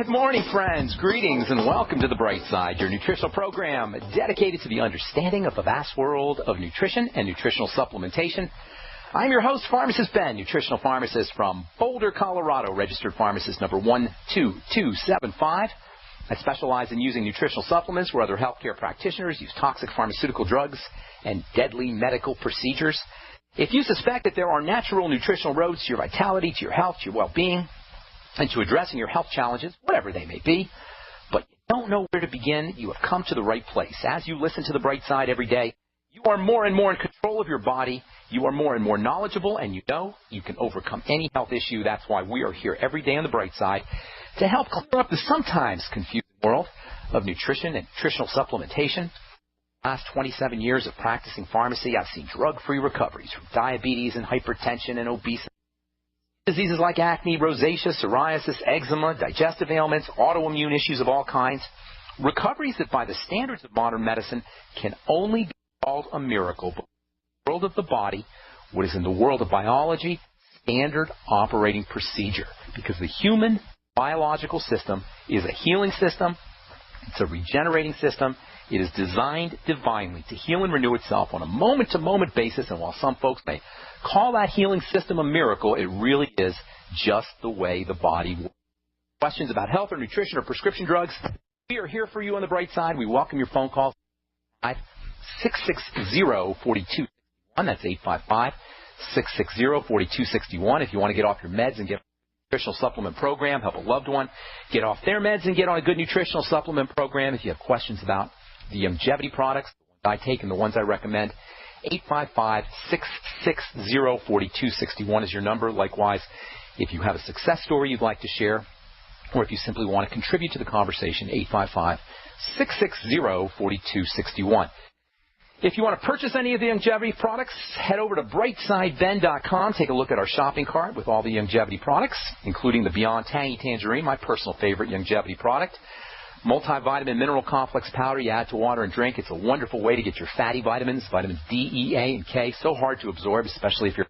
Good morning, friends. Greetings and welcome to The Bright Side, your nutritional program dedicated to the understanding of the vast world of nutrition and nutritional supplementation. I'm your host, Pharmacist Ben, nutritional pharmacist from Boulder, Colorado, registered pharmacist number 12275. I specialize in using nutritional supplements where other healthcare practitioners use toxic pharmaceutical drugs and deadly medical procedures. If you suspect that there are natural nutritional roads to your vitality, to your health, to your well-being, and to addressing your health challenges, whatever they may be, but you don't know where to begin, you have come to the right place. As you listen to The Bright Side every day, you are more and more in control of your body, you are more and more knowledgeable, and you know you can overcome any health issue. That's why we are here every day on The Bright Side to help clear up the sometimes confusing world of nutrition and nutritional supplementation. Last 27 years of practicing pharmacy, I've seen drug-free recoveries from diabetes and hypertension and obesity, diseases like acne, rosacea, psoriasis, eczema, digestive ailments, autoimmune issues of all kinds. Recoveries that by the standards of modern medicine can only be called a miracle. But in the world of the body, what is in the world of biology, standard operating procedure. Because the human biological system is a healing system. It's a regenerating system. It is designed divinely to heal and renew itself on a moment-to-moment basis. And while some folks may call that healing system a miracle, it really is just the way the body works. Questions about health or nutrition or prescription drugs, we are here for you on The Bright Side. We welcome your phone calls. 660-4261. That's 855-660-4261. If you want to get off your meds and get nutritional supplement program, help a loved one get off their meds and get on a good nutritional supplement program. If you have questions about the longevity products, the ones I take and the ones I recommend, 855-660-4261 is your number. Likewise, if you have a success story you'd like to share, or if you simply want to contribute to the conversation, 855-660-4261. If you want to purchase any of the longevity products, head over to brightsideben.com. Take a look at our shopping cart with all the longevity products, including the Beyond Tangy Tangerine, my personal favorite longevity product. Multivitamin mineral complex powder you add to water and drink. It's a wonderful way to get your fatty vitamins, vitamins D, E, A, and K. So hard to absorb, especially if you're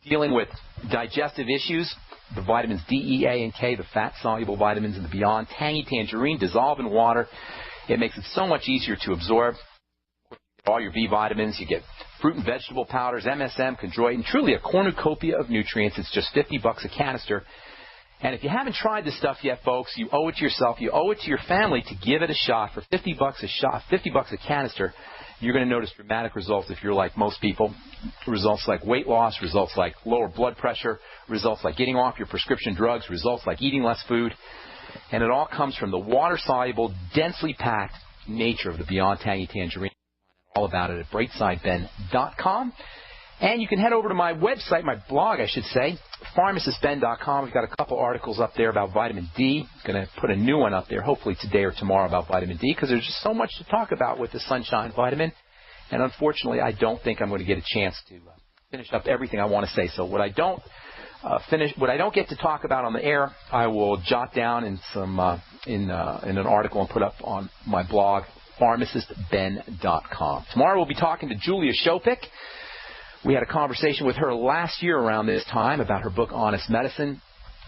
dealing with digestive issues. The vitamins D, E, A, and K, the fat-soluble vitamins in the Beyond Tangy Tangerine, dissolve in water. It makes it so much easier to absorb. All your B vitamins, you get fruit and vegetable powders, MSM, chondroitin, truly a cornucopia of nutrients. It's just $50 a canister. And if you haven't tried this stuff yet, folks, you owe it to yourself, you owe it to your family to give it a shot. For $50 a shot, $50 a canister, you're going to notice dramatic results if you're like most people. Results like weight loss, results like lower blood pressure, results like getting off your prescription drugs, results like eating less food. And it all comes from the water-soluble, densely packed nature of the Beyond Tangy Tangerine. All about it at brightsideben.com. And you can head over to my website, my blog, I should say, pharmacistben.com. We've got a couple articles up there about vitamin D. Going to put a new one up there, hopefully today or tomorrow, about vitamin D, because there's just so much to talk about with the sunshine vitamin. And unfortunately, I don't think I'm going to get a chance to finish up everything I want to say. So what I don't get to talk about on the air, I will jot down in in an article and put up on my blog, pharmacistben.com. Tomorrow we'll be talking to Julia Shopik. We had a conversation with her last year around this time about her book, Honest Medicine.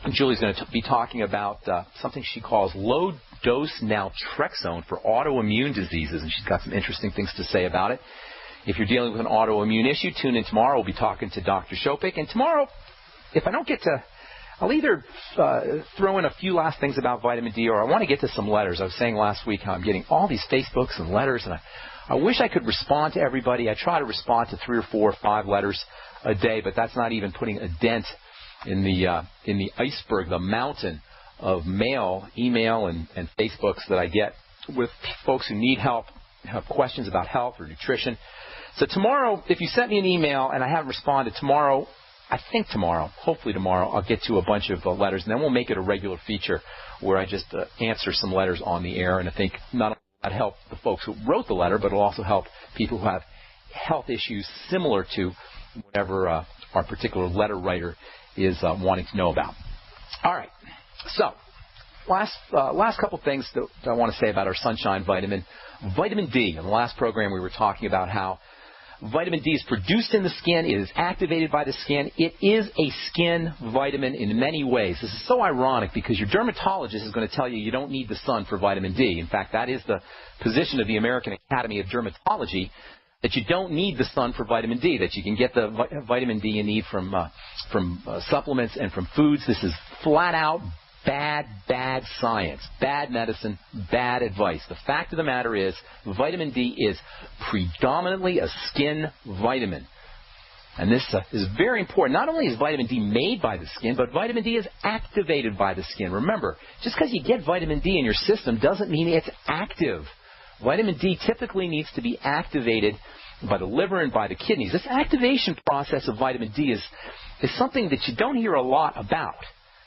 And Julie's going to be talking about something she calls low-dose naltrexone for autoimmune diseases, and she's got some interesting things to say about it. If you're dealing with an autoimmune issue, tune in tomorrow. We'll be talking to Dr. Shopik. And tomorrow, if I don't get to, I'll either throw in a few last things about vitamin D, or I want to get to some letters. I was saying last week how I'm getting all these Facebooks and letters, and I wish I could respond to everybody. I try to respond to 3 or 4 or 5 letters a day, but that's not even putting a dent in the iceberg, the mountain of mail, email, and Facebooks that I get with folks who need help, have questions about health or nutrition. So tomorrow, if you sent me an email and I haven't responded, hopefully tomorrow, I'll get to a bunch of letters, and then we'll make it a regular feature where I just answer some letters on the air. And I think not only will that help the folks who wrote the letter, but it'll also help people who have health issues similar to whatever our particular letter writer is wanting to know about. All right. So last couple things that I want to say about our sunshine vitamin. Vitamin D. In the last program, we were talking about how Vitamin D is produced in the skin. It is activated by the skin. It is a skin vitamin in many ways. This is so ironic because your dermatologist is going to tell you you don't need the sun for vitamin D. In fact, that is the position of the American Academy of Dermatology, that you don't need the sun for vitamin D, that you can get the vitamin D you need from supplements and from foods. This is flat out bad science, bad medicine, bad advice. The fact of the matter is vitamin D is predominantly a skin vitamin. And this is very important. Not only is vitamin D made by the skin, but vitamin D is activated by the skin. Remember, just because you get vitamin D in your system doesn't mean it's active. Vitamin D typically needs to be activated by the liver and by the kidneys. This activation process of vitamin D is something that you don't hear a lot about.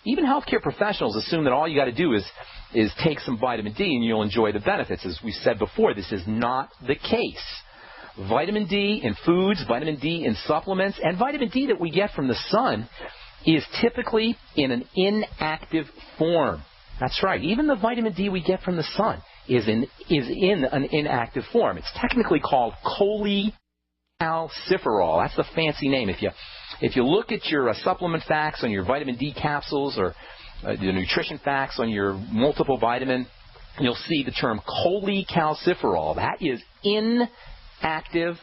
Even healthcare professionals assume that all you got to do is take some vitamin D and you'll enjoy the benefits. As we said before, this is not the case. Vitamin D in foods, vitamin D in supplements, and vitamin D that we get from the sun is typically in an inactive form. That's right. Even the vitamin D we get from the sun is in an inactive form. It's technically called cholecalciferol. That's the fancy name. If you look at your supplement facts on your vitamin D capsules or the nutrition facts on your multiple vitamin, you'll see the term cholecalciferol. That is inactive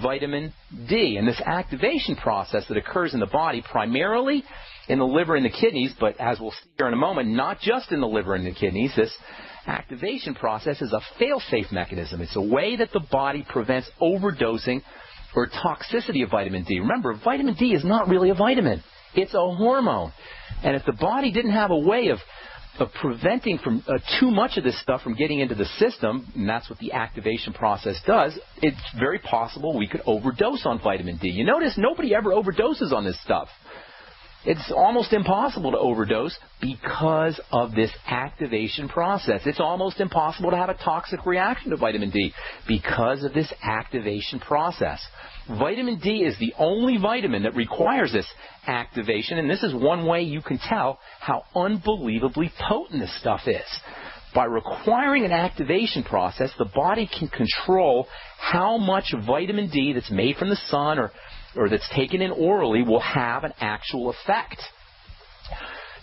vitamin D. And this activation process that occurs in the body primarily in the liver and the kidneys, but as we'll see here in a moment, not just in the liver and the kidneys. This activation process is a fail-safe mechanism. It's a way that the body prevents overdosing or toxicity of vitamin D. Remember, vitamin D is not really a vitamin. It's a hormone. And if the body didn't have a way of preventing from too much of this stuff from getting into the system, and that's what the activation process does, it's very possible we could overdose on vitamin D. You notice nobody ever overdoses on this stuff. It's almost impossible to overdose because of this activation process. It's almost impossible to have a toxic reaction to vitamin D because of this activation process. Vitamin D is the only vitamin that requires this activation, and this is one way you can tell how unbelievably potent this stuff is. By requiring an activation process, the body can control how much vitamin D that's made from the sun or that's taken in orally will have an actual effect.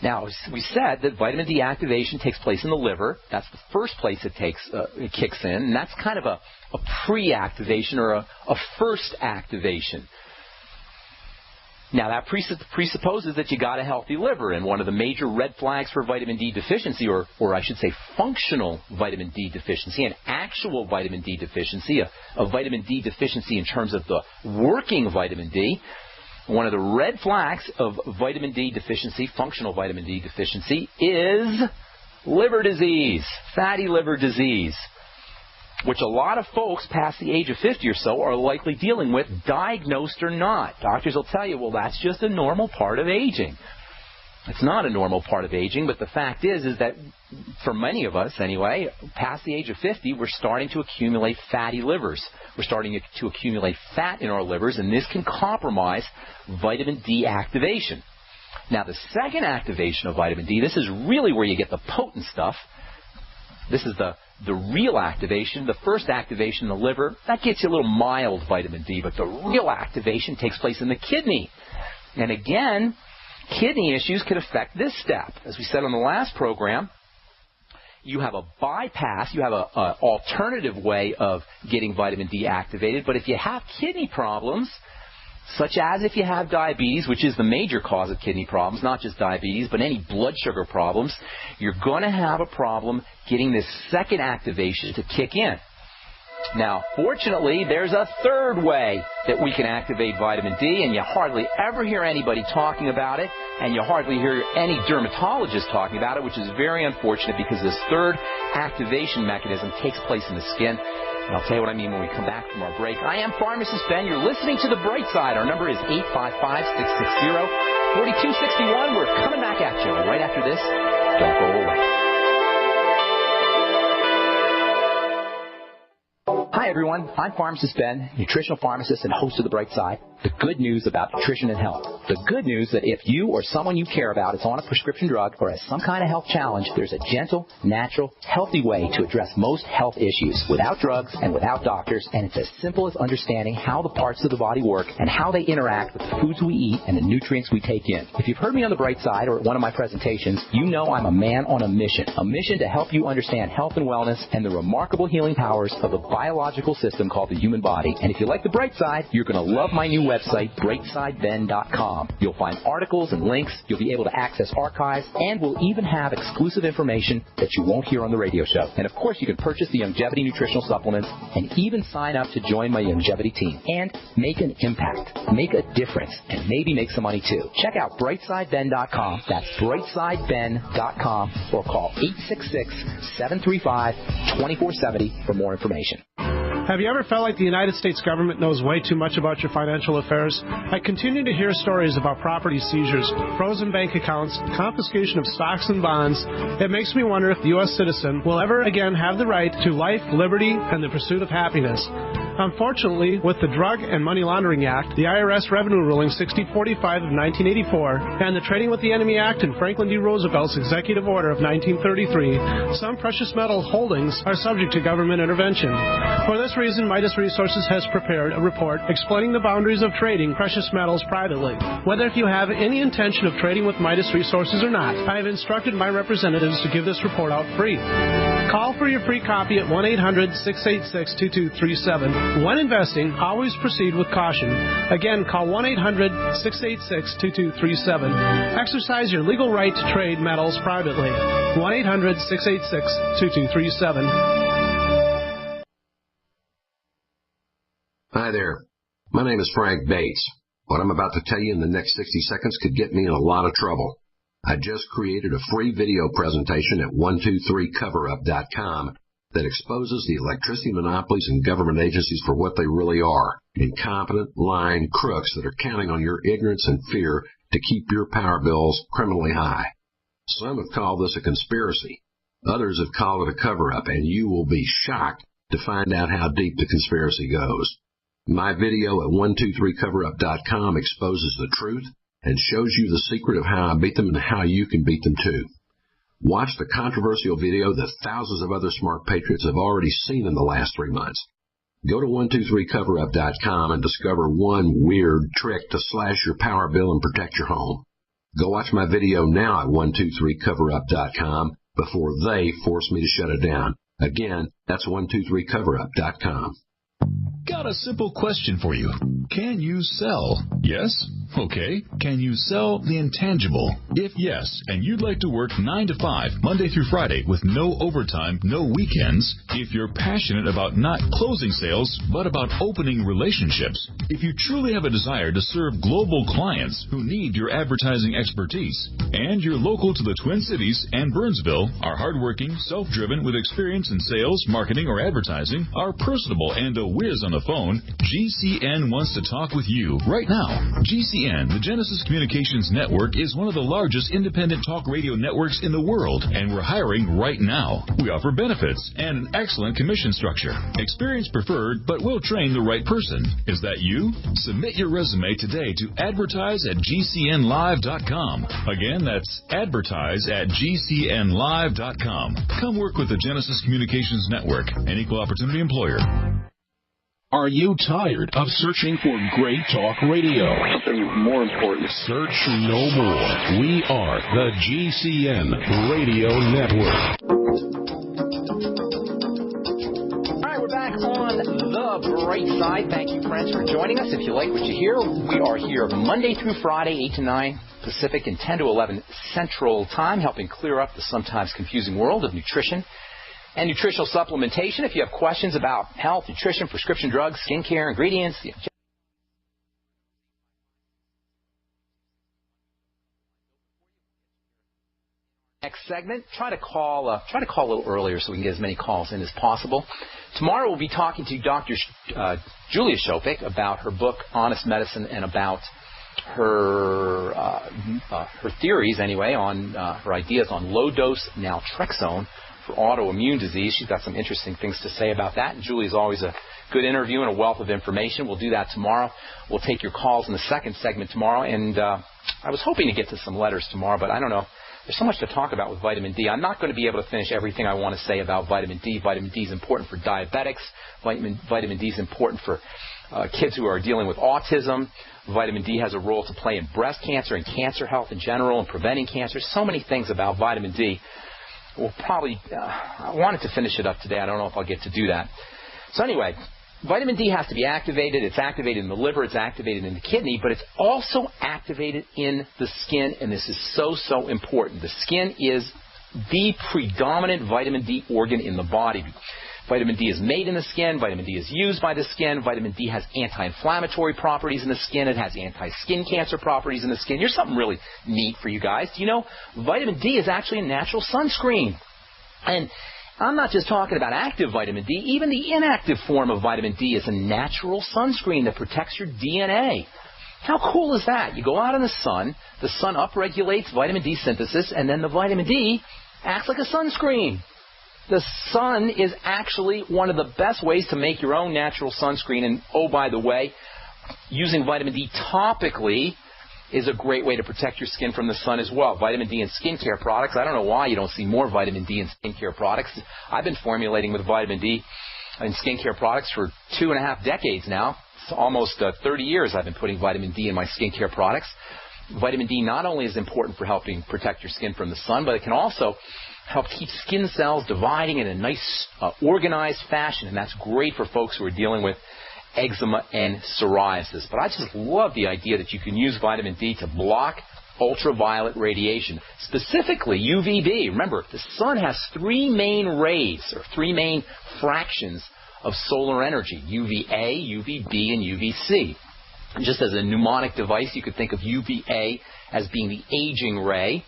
Now, we said that vitamin D activation takes place in the liver. That's the first place it kicks in, and that's kind of a pre-activation or a first activation. Now, that presupposes that you got a healthy liver, and one of the major red flags for vitamin D deficiency, or I should say functional vitamin D deficiency, an actual vitamin D deficiency, a vitamin D deficiency in terms of the working vitamin D, one of the red flags of vitamin D deficiency, functional vitamin D deficiency, is liver disease, fatty liver disease, which a lot of folks past the age of 50 or so are likely dealing with, diagnosed or not. Doctors will tell you, well, that's just a normal part of aging. It's not a normal part of aging, but the fact is that for many of us anyway, past the age of 50, we're starting to accumulate fatty livers. We're starting to accumulate fat in our livers, and this can compromise vitamin D activation. Now, the second activation of vitamin D, this is really where you get the potent stuff. This is the real activation. The first activation in the liver, that gets you a little mild vitamin D, but the real activation takes place in the kidney. And again, kidney issues could affect this step. As we said on the last program, you have a bypass, you have an alternative way of getting vitamin D activated, but if you have kidney problems, such as if you have diabetes, which is the major cause of kidney problems, not just diabetes, but any blood sugar problems, you're going to have a problem getting this second activation to kick in. Now, fortunately, there's a third way that we can activate vitamin D, and you hardly ever hear anybody talking about it, and you hardly hear any dermatologist talking about it, which is very unfortunate because this third activation mechanism takes place in the skin. And I'll tell you what I mean when we come back from our break. I am Pharmacist Ben. You're listening to The Bright Side. Our number is 855-660-4261. We're coming back at you right after this. Don't go away. Hi, Hi, everyone. I'm Pharmacist Ben, nutritional pharmacist and host of The Bright Side. The good news about nutrition and health. The good news that if you or someone you care about is on a prescription drug or has some kind of health challenge, there's a gentle, natural, healthy way to address most health issues without drugs and without doctors, and it's as simple as understanding how the parts of the body work and how they interact with the foods we eat and the nutrients we take in. If you've heard me on The Bright Side or at one of my presentations, you know I'm a man on a mission to help you understand health and wellness and the remarkable healing powers of the biological system called the human body. And if you like The Bright Side, you're going to love my new website, brightsideben.com. You'll find articles and links, you'll be able to access archives, and we'll even have exclusive information that you won't hear on the radio show. And of course, you can purchase the Longevity nutritional supplements and even sign up to join my Longevity team and make an impact, make a difference, and maybe make some money too. Check out brightsideben.com. That's brightsideben.com, or call 866-735-2470 for more information. Have you ever felt like the United States government knows way too much about your financial affairs? I continue to hear stories about property seizures, frozen bank accounts, confiscation of stocks and bonds. It makes me wonder if the U.S. citizen will ever again have the right to life, liberty, and the pursuit of happiness. Unfortunately, with the Drug and Money Laundering Act, the IRS Revenue Ruling 6045 of 1984, and the Trading with the Enemy Act and Franklin D. Roosevelt's Executive Order of 1933, some precious metal holdings are subject to government intervention. For this reason, Midas Resources has prepared a report explaining the boundaries of trading precious metals privately. Whether if you have any intention of trading with Midas Resources or not, I have instructed my representatives to give this report out free. Call for your free copy at 1-800-686-2237. When investing, always proceed with caution. Again, call 1-800-686-2237. Exercise your legal right to trade metals privately. 1-800-686-2237. Hi there. My name is Frank Bates. What I'm about to tell you in the next 60 seconds could get me in a lot of trouble. I just created a free video presentation at 123coverup.com that exposes the electricity monopolies and government agencies for what they really are, incompetent, lying crooks that are counting on your ignorance and fear to keep your power bills criminally high. Some have called this a conspiracy. Others have called it a cover-up, and you will be shocked to find out how deep the conspiracy goes. My video at 123coverup.com exposes the truth and shows you the secret of how I beat them and how you can beat them too. Watch the controversial video that thousands of other smart patriots have already seen in the last 3 months. Go to 123coverup.com and discover one weird trick to slash your power bill and protect your home. Go watch my video now at 123coverup.com before they force me to shut it down. Again, that's 123coverup.com. Got a simple question for you. Can you sell? Yes? Okay. Can you sell the intangible? If yes, and you'd like to work 9 to 5, Monday through Friday, with no overtime, no weekends, if you're passionate about not closing sales, but about opening relationships, if you truly have a desire to serve global clients who need your advertising expertise, and you're local to the Twin Cities and Burnsville, are hardworking, self-driven, with experience in sales, marketing, or advertising, are personable and a whiz on the phone, GCN wants to talk with you right now. GCN, the Genesis Communications Network, is one of the largest independent talk radio networks in the world, and we're hiring right now. We offer benefits and an excellent commission structure. Experience preferred, but we'll train the right person. Is that you? Submit your resume today to advertise@gcnlive.com. Again, that's advertise@gcnlive.com. Come work with the Genesis Communications Network, an equal opportunity employer. Are you tired of searching for great talk radio? Something more important. Search no more. We are the GCN Radio Network. All right, we're back on The Bright Side. Thank you, friends, for joining us. If you like what you hear, we are here Monday through Friday, 8 to 9 Pacific and 10 to 11 Central Time, helping clear up the sometimes confusing world of nutrition and nutritional supplementation. If you have questions about health, nutrition, prescription drugs, skincare, ingredients, next segment, try to call a little earlier so we can get as many calls in as possible. Tomorrow we'll be talking to Dr. Julia Shopik about her book Honest Medicine and about her theories anyway on her ideas on low dose naltrexone for autoimmune disease. She's got some interesting things to say about that, and Julie's always a good interview and a wealth of information. We'll do that tomorrow. We'll take your calls in the second segment tomorrow. And I was hoping to get to some letters tomorrow, but I don't know. There's so much to talk about with vitamin D. I'm not going to be able to finish everything I want to say about vitamin D. Vitamin D is important for diabetics. Vitamin D is important for kids who are dealing with autism. Vitamin D has a role to play in breast cancer and cancer health in general and preventing cancer. So many things about vitamin D. We'll probably, I wanted to finish it up today. I don't know if I'll get to do that. So anyway, vitamin D has to be activated. It's activated in the liver. It's activated in the kidney. But it's also activated in the skin. And this is so, so important. The skin is the predominant vitamin D organ in the body. Vitamin D is made in the skin. Vitamin D is used by the skin. Vitamin D has anti-inflammatory properties in the skin. It has anti-skin cancer properties in the skin. Here's something really neat for you guys. Do you know vitamin D is actually a natural sunscreen? And I'm not just talking about active vitamin D. Even the inactive form of vitamin D is a natural sunscreen that protects your DNA. How cool is that? You go out in the sun upregulates vitamin D synthesis, and then the vitamin D acts like a sunscreen. The sun is actually one of the best ways to make your own natural sunscreen. And, oh, by the way, using vitamin D topically is a great way to protect your skin from the sun as well. Vitamin D in skincare products. I don't know why you don't see more vitamin D in skincare products. I've been formulating with vitamin D in skincare products for 2.5 decades now. It's almost 30 years I've been putting vitamin D in my skincare products. Vitamin D not only is important for helping protect your skin from the sun, but it can also help keep skin cells dividing in a nice, organized fashion. And that's great for folks who are dealing with eczema and psoriasis. But I just love the idea that you can use vitamin D to block ultraviolet radiation, specifically UVB. Remember, the sun has 3 main rays, or 3 main fractions of solar energy: UVA, UVB, and UVC. And just as a mnemonic device, you could think of UVA as being the aging ray,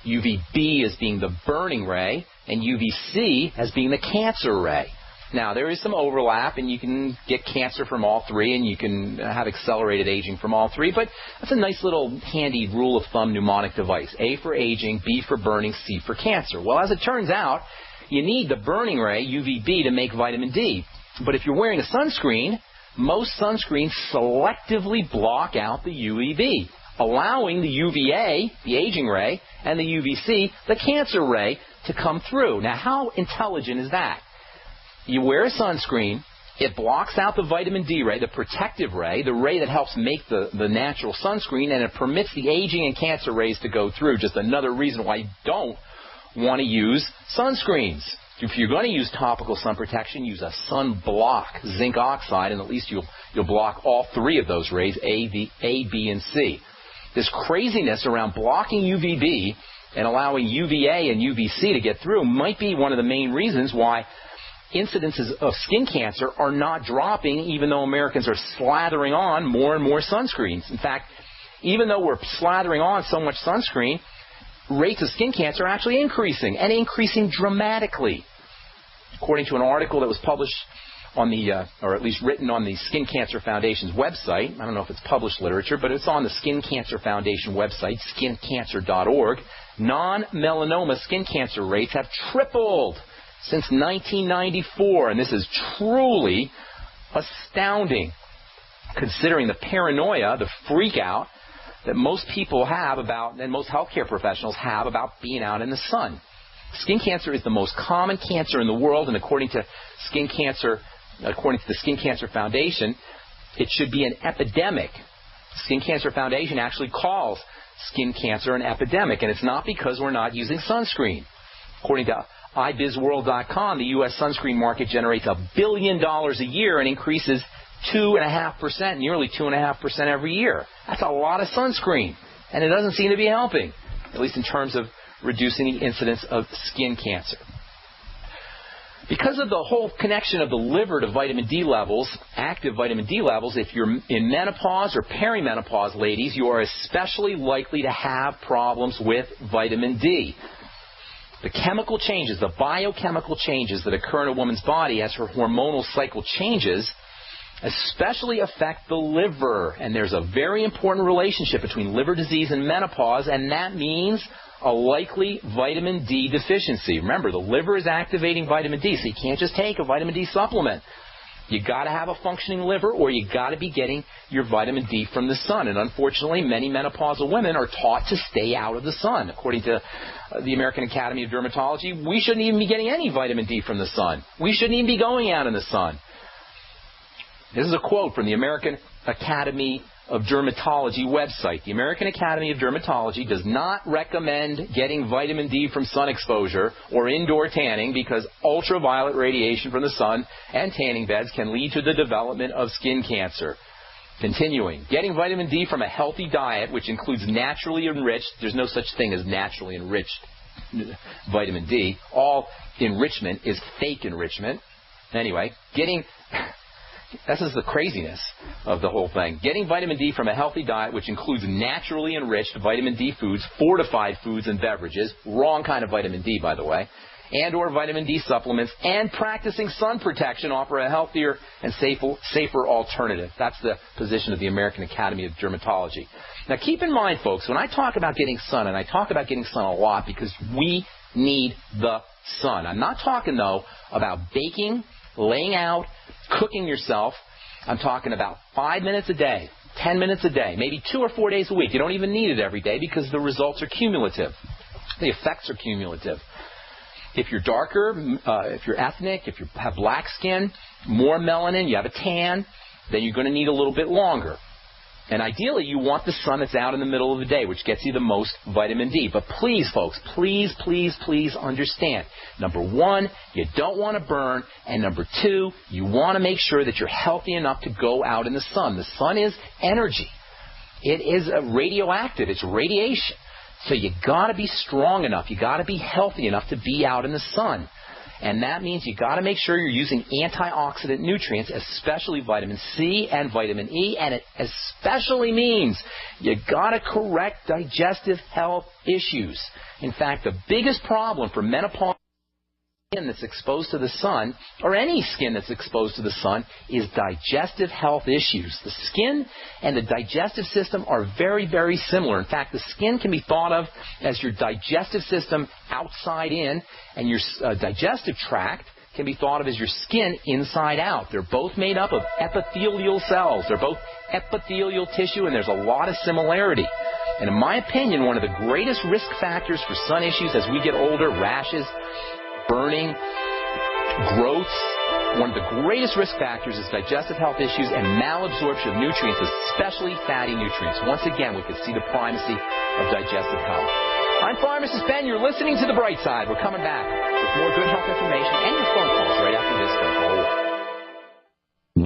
UVB as being the burning ray, and UVC as being the cancer ray. Now, there is some overlap, and you can get cancer from all 3, and you can have accelerated aging from all 3, but that's a nice little handy rule of thumb mnemonic device. A for aging, B for burning, C for cancer. Well, as it turns out, you need the burning ray, UVB, to make vitamin D. But if you're wearing a sunscreen, most sunscreens selectively block out the UVB, allowing the UVA, the aging ray, and the UVC, the cancer ray, to come through. Now, how intelligent is that? You wear a sunscreen, it blocks out the vitamin D ray, the protective ray, the ray that helps make the natural sunscreen, and it permits the aging and cancer rays to go through. Just another reason why you don't want to use sunscreens. If you're going to use topical sun protection, use a sunblock, zinc oxide, and at least you'll block all 3 of those rays, A, B, and C. This craziness around blocking UVB and allowing UVA and UVC to get through might be one of the main reasons why incidences of skin cancer are not dropping, even though Americans are slathering on more and more sunscreens. In fact, even though we're slathering on so much sunscreen, rates of skin cancer are actually increasing, and increasing dramatically. According to an article that was published on the, or at least written on the Skin Cancer Foundation's website, I don't know if it's published literature, but it's on the Skin Cancer Foundation website, skincancer.org, non-melanoma skin cancer rates have tripled since 1994, and this is truly astounding, considering the paranoia, the freak out that most people have about, and most healthcare professionals have about being out in the sun. Skin cancer is the most common cancer in the world, and according to the Skin Cancer Foundation, it should be an epidemic. Skin Cancer Foundation actually calls skin cancer an epidemic, and it's not because we're not using sunscreen. According to ibizworld.com, the U.S. sunscreen market generates $1 billion a year and increases 2.5%, nearly 2.5% every year. That's a lot of sunscreen, and it doesn't seem to be helping, at least in terms of reducing the incidence of skin cancer. Because of the whole connection of the liver to vitamin D levels, active vitamin D levels, if you're in menopause or perimenopause, ladies, you are especially likely to have problems with vitamin D. The chemical changes, the biochemical changes that occur in a woman's body as her hormonal cycle changes, especially affect the liver. And there's a very important relationship between liver disease and menopause, and that means a likely vitamin D deficiency. Remember, the liver is activating vitamin D, so you can't just take a vitamin D supplement. You got to have a functioning liver, or you got to be getting your vitamin D from the sun. And unfortunately, many menopausal women are taught to stay out of the sun. According to the American Academy of Dermatology, we shouldn't even be getting any vitamin D from the sun. We shouldn't even be going out in the sun. This is a quote from the American Academy of Dermatology website. The American Academy of Dermatology does not recommend getting vitamin D from sun exposure or indoor tanning because ultraviolet radiation from the sun and tanning beds can lead to the development of skin cancer. Continuing, getting vitamin D from a healthy diet, which includes naturally enriched, there's no such thing as naturally enriched vitamin D. All enrichment is fake enrichment. Anyway, this is the craziness of the whole thing. Getting vitamin D from a healthy diet, which includes naturally enriched vitamin D foods, fortified foods and beverages, wrong kind of vitamin D, by the way, and or vitamin D supplements, and practicing sun protection offer a healthier and safer alternative. That's the position of the American Academy of Dermatology. Now, keep in mind, folks, when I talk about getting sun, and I talk about getting sun a lot because we need the sun. I'm not talking, though, about baking, laying out, cooking yourself. I'm talking about 5 minutes a day, 10 minutes a day, maybe 2 or 4 days a week. You don't even need it every day because the results are cumulative. The effects are cumulative. If you're darker, if you're ethnic, if you have black skin, more melanin, you have a tan, then you're going to need a little bit longer. And ideally, you want the sun that's out in the middle of the day, which gets you the most vitamin D. But please, folks, please understand. Number one, you don't want to burn. And number two, you want to make sure that you're healthy enough to go out in the sun. The sun is energy. It is radioactive. It's radiation. So you got to be strong enough. You got to be healthy enough to be out in the sun. And that means you got to make sure you're using antioxidant nutrients, especially vitamin C and vitamin E, and it especially means you got to correct digestive health issues. In fact, the biggest problem for menopausal skin that's exposed to the sun, or any skin that's exposed to the sun, is digestive health issues. The skin and the digestive system are very, very similar. In fact, the skin can be thought of as your digestive system outside in, and your digestive tract can be thought of as your skin inside out. They're both made up of epithelial cells. They're both epithelial tissue, and there's a lot of similarity. And in my opinion, one of the greatest risk factors for sun issues as we get older, rashes, burning, growths, one of the greatest risk factors is digestive health issues and malabsorption of nutrients, especially fatty nutrients. Once again, we can see the primacy of digestive health. I'm Pharmacist Ben. You're listening to The Bright Side. We're coming back with more good health information and your phone calls right after this phone call.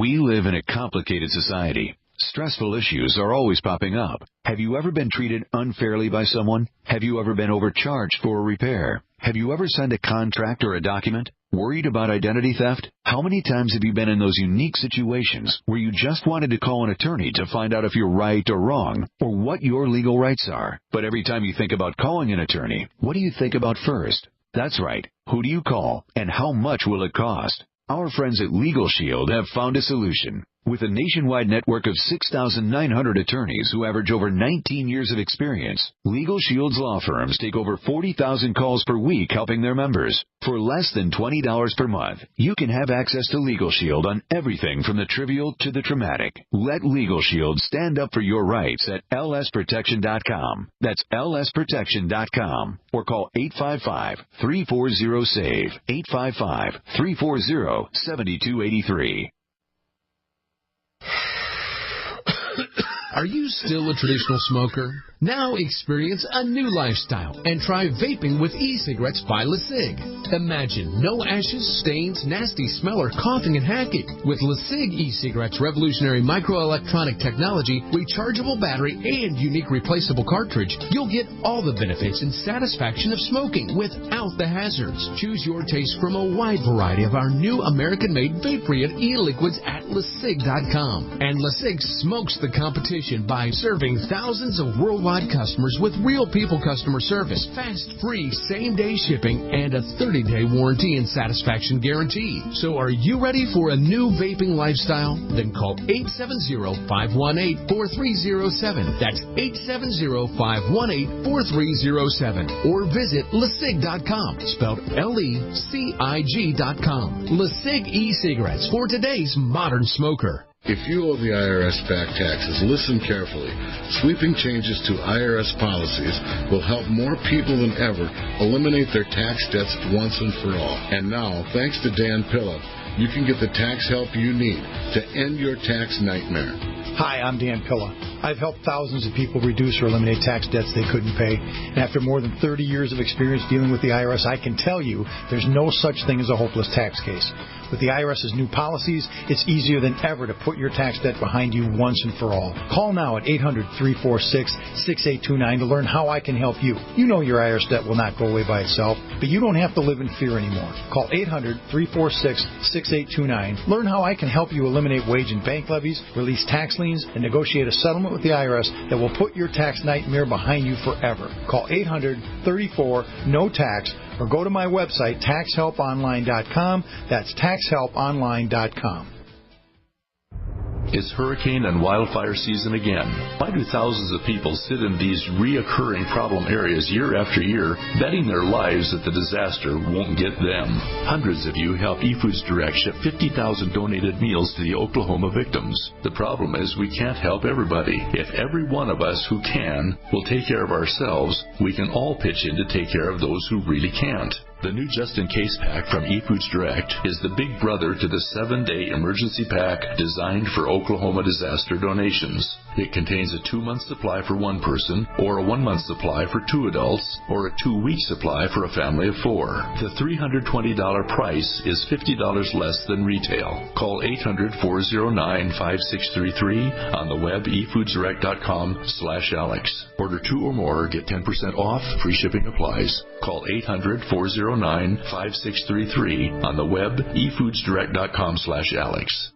We live in a complicated society. Stressful issues are always popping up. Have you ever been treated unfairly by someone? Have you ever been overcharged for a repair? Have you ever signed a contract or a document? Worried about identity theft? How many times have you been in those unique situations where you just wanted to call an attorney to find out if you're right or wrong, or what your legal rights are? But every time you think about calling an attorney, what do you think about first? That's right. Who do you call, and how much will it cost? Our friends at Legal Shield have found a solution. With a nationwide network of 6,900 attorneys who average over 19 years of experience, Legal Shield's law firms take over 40,000 calls per week helping their members. For less than $20 per month, you can have access to Legal Shield on everything from the trivial to the traumatic. Let Legal Shield stand up for your rights at lsprotection.com. That's lsprotection.com. Or call 855-340-SAVE, 855-340-7283. Are you still a traditional smoker? Now experience a new lifestyle and try vaping with e-cigarettes by LeSig. Imagine no ashes, stains, nasty smell, or coughing and hacking. With LeSig e-cigarettes' revolutionary microelectronic technology, rechargeable battery, and unique replaceable cartridge, you'll get all the benefits and satisfaction of smoking without the hazards. Choose your taste from a wide variety of our new American-made vape-free e-liquids at LeSig.com. And LeSig smokes the competition. reputation by serving thousands of worldwide customers with real people customer service, fast, free, same-day shipping, and a 30-day warranty and satisfaction guarantee. So are you ready for a new vaping lifestyle? Then call 870-518-4307. That's 870-518-4307. Or visit LeSig.com, spelled LECIG.com. LeSig e-cigarettes for today's modern smoker. If you owe the IRS back taxes, listen carefully. Sweeping changes to IRS policies will help more people than ever eliminate their tax debts once and for all. And now, thanks to Dan Pilla, you can get the tax help you need to end your tax nightmare. Hi, I'm Dan Pilla. I've helped thousands of people reduce or eliminate tax debts they couldn't pay. And after more than 30 years of experience dealing with the IRS, I can tell you there's no such thing as a hopeless tax case. With the IRS's new policies, it's easier than ever to put your tax debt behind you once and for all. Call now at 800-346-6829 to learn how I can help you. You know your IRS debt will not go away by itself, but you don't have to live in fear anymore. Call 800-346-6829. Learn how I can help you eliminate wage and bank levies, release tax liens, and negotiate a settlement with the IRS that will put your tax nightmare behind you forever. Call 800-34-NO-TAX or go to my website, taxhelponline.com. That's taxhelponline.com. It's hurricane and wildfire season again. Why do thousands of people sit in these reoccurring problem areas year after year, betting their lives that the disaster won't get them? Hundreds of you help eFoods Direct ship 50,000 donated meals to the Oklahoma victims. The problem is we can't help everybody. If every one of us who can will take care of ourselves, we can all pitch in to take care of those who really can't. The new just-in-case pack from eFoods Direct is the big brother to the 7-day emergency pack designed for Oklahoma disaster donations. It contains a 2-month supply for one person, or a 1-month supply for 2 adults, or a 2-week supply for a family of 4. The $320 price is $50 less than retail. Call 800-409-5633 on the web efoodsdirect.com/Alex. Order 2 or more, get 10% off, free shipping applies. Call 800-409-5633 on the web efoodsdirect.com/Alex.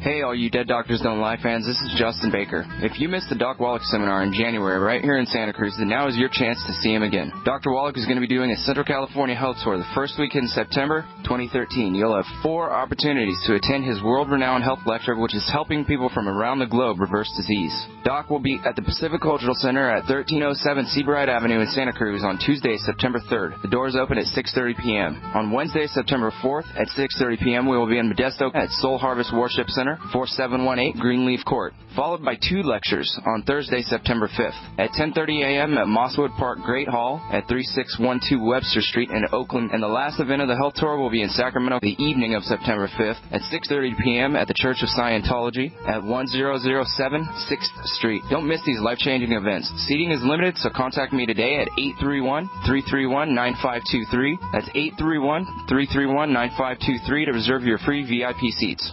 Hey, all you Dead Doctors Don't Lie fans, this is Justin Baker. If you missed the Doc Wallach seminar in January right here in Santa Cruz, then now is your chance to see him again. Dr. Wallach is going to be doing a Central California health tour the first week in September 2013. You'll have 4 opportunities to attend his world-renowned health lecture, which is helping people from around the globe reverse disease. Doc will be at the Pacific Cultural Center at 1307 Seabright Avenue in Santa Cruz on Tuesday, September 3rd. The doors open at 6:30 p.m. On Wednesday, September 4th at 6:30 p.m., we will be in Modesto at Soul Harvest Worship Center, 4718 Greenleaf Court, followed by 2 lectures on Thursday, September 5th at 10:30 a.m. at Mosswood Park Great Hall at 3612 Webster Street in Oakland. And the last event of the health tour will be in Sacramento the evening of September 5th at 6:30 p.m. at the Church of Scientology at 1007 6th Street. Don't miss these life-changing events. Seating is limited, so contact me today at 831-331-9523. That's 831-331-9523 to reserve your free VIP seats.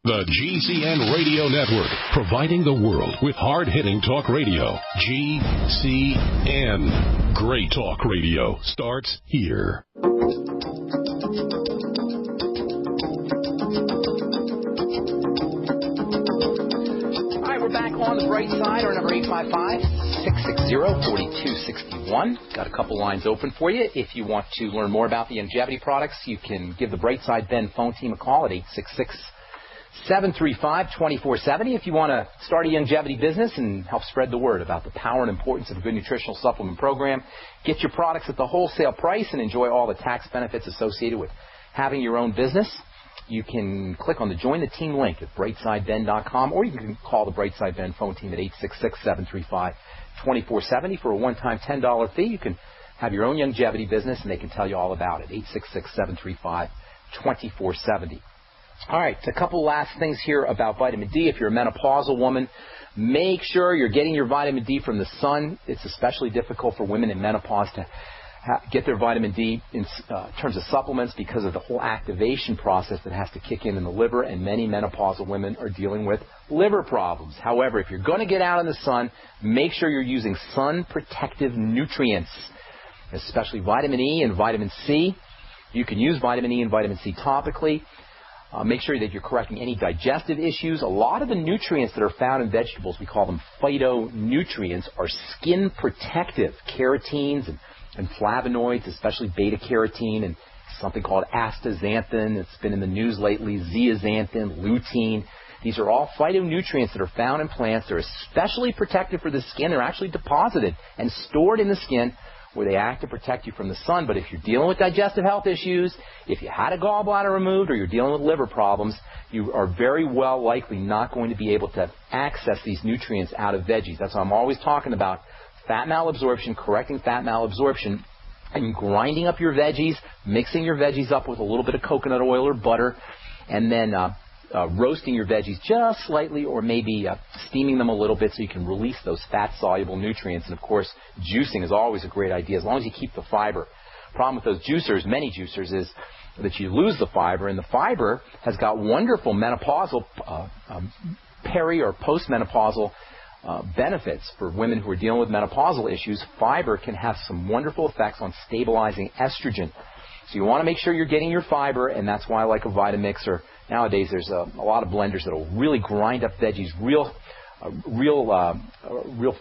The GCN Radio Network, providing the world with hard-hitting talk radio. GCN. Great talk radio starts here. All right, we're back on the bright side. Our number 855-660-4261. Got a couple lines open for you. If you want to learn more about the longevity products, you can give the Brightside Ben phone team a call at 866-735-2470. If you want to start a longevity business and help spread the word about the power and importance of a good nutritional supplement program, get your products at the wholesale price and enjoy all the tax benefits associated with having your own business, you can click on the Join the Team link at brightsideben.com, or you can call the Brightside Ben phone team at 866-735-2470 for a one-time $10 fee. You can have your own longevity business, and they can tell you all about it. 866-735-2470. All right, a couple last things here about vitamin D. If you're a menopausal woman, make sure you're getting your vitamin D from the sun. It's especially difficult for women in menopause to get their vitamin D in terms of supplements because of the whole activation process that has to kick in the liver, and many menopausal women are dealing with liver problems. However, if you're going to get out in the sun, make sure you're using sun-protective nutrients, especially vitamin E and vitamin C. You can use vitamin E and vitamin C topically. Make sure that you're correcting any digestive issues. A lot of the nutrients that are found in vegetables, we call them phytonutrients, are skin protective. Carotenes and flavonoids, especially beta-carotene, and something called astaxanthin. It's been in the news lately, zeaxanthin, lutein. These are all phytonutrients that are found in plants. They're especially protective for the skin. They're actually deposited and stored in the skin where they act to protect you from the sun. But if you're dealing with digestive health issues, if you had a gallbladder removed, or you're dealing with liver problems, you are very well likely not going to be able to access these nutrients out of veggies. That's why I'm always talking about fat malabsorption, correcting fat malabsorption, and grinding up your veggies, mixing your veggies up with a little bit of coconut oil or butter, and then roasting your veggies just slightly, or maybe steaming them a little bit so you can release those fat-soluble nutrients. And, of course, juicing is always a great idea as long as you keep the fiber. Problem with those juicers, many juicers, is that you lose the fiber, and the fiber has got wonderful menopausal, peri- or postmenopausal benefits for women who are dealing with menopausal issues. Fiber can have some wonderful effects on stabilizing estrogen. So you want to make sure you're getting your fiber, and that's why I like a Vitamix. Or nowadays there's a lot of blenders that will really grind up veggies real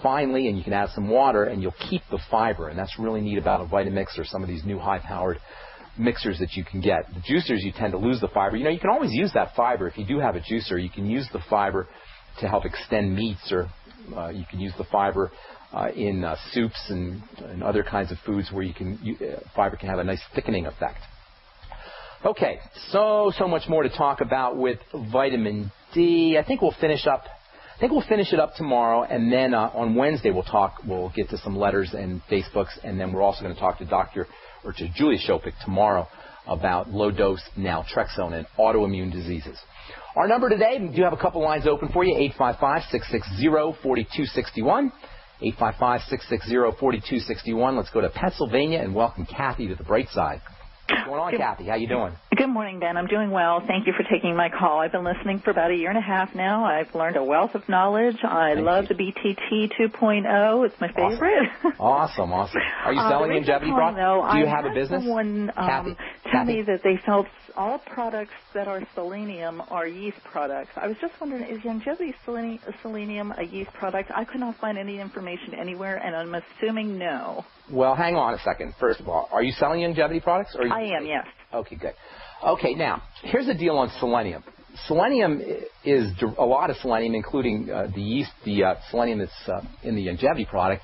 finely, and you can add some water, and you'll keep the fiber. And that's really neat about a Vitamix or some of these new high-powered mixers that you can get. The juicers, you tend to lose the fiber. You know, you can always use that fiber. If you do have a juicer, you can use the fiber to help extend meats, or you can use the fiber in soups and other kinds of foods where fiber can have a nice thickening effect. Okay, so much more to talk about with vitamin D. I think we'll finish it up tomorrow, and then on Wednesday we'll get to some letters and Facebooks, and then we're also going to talk to Julia Shopik tomorrow about low-dose naltrexone and autoimmune diseases. Our number today, we do have a couple lines open for you, 855-660-4261. 855-660-4261. Let's go to Pennsylvania and welcome Kathy to the bright side. What's going on, Kathy? How you doing? Good morning, Ben. I'm doing well. Thank you for taking my call. I've been listening for about a year and a half now. I've learned a wealth of knowledge. I love the BTT 2.0. It's my favorite. Awesome. Are you selling longevity products? Do you have a business? Someone tell me that they felt all products that are selenium are yeast products. I was just wondering, is longevity selenium a yeast product? I could not find any information anywhere, and I'm assuming no. Well, hang on a second. First of all, are you selling longevity products? I am, yes. Okay, good. Okay, now, here's the deal on selenium. Selenium is a lot of selenium, including the yeast, the selenium that's in the longevity product,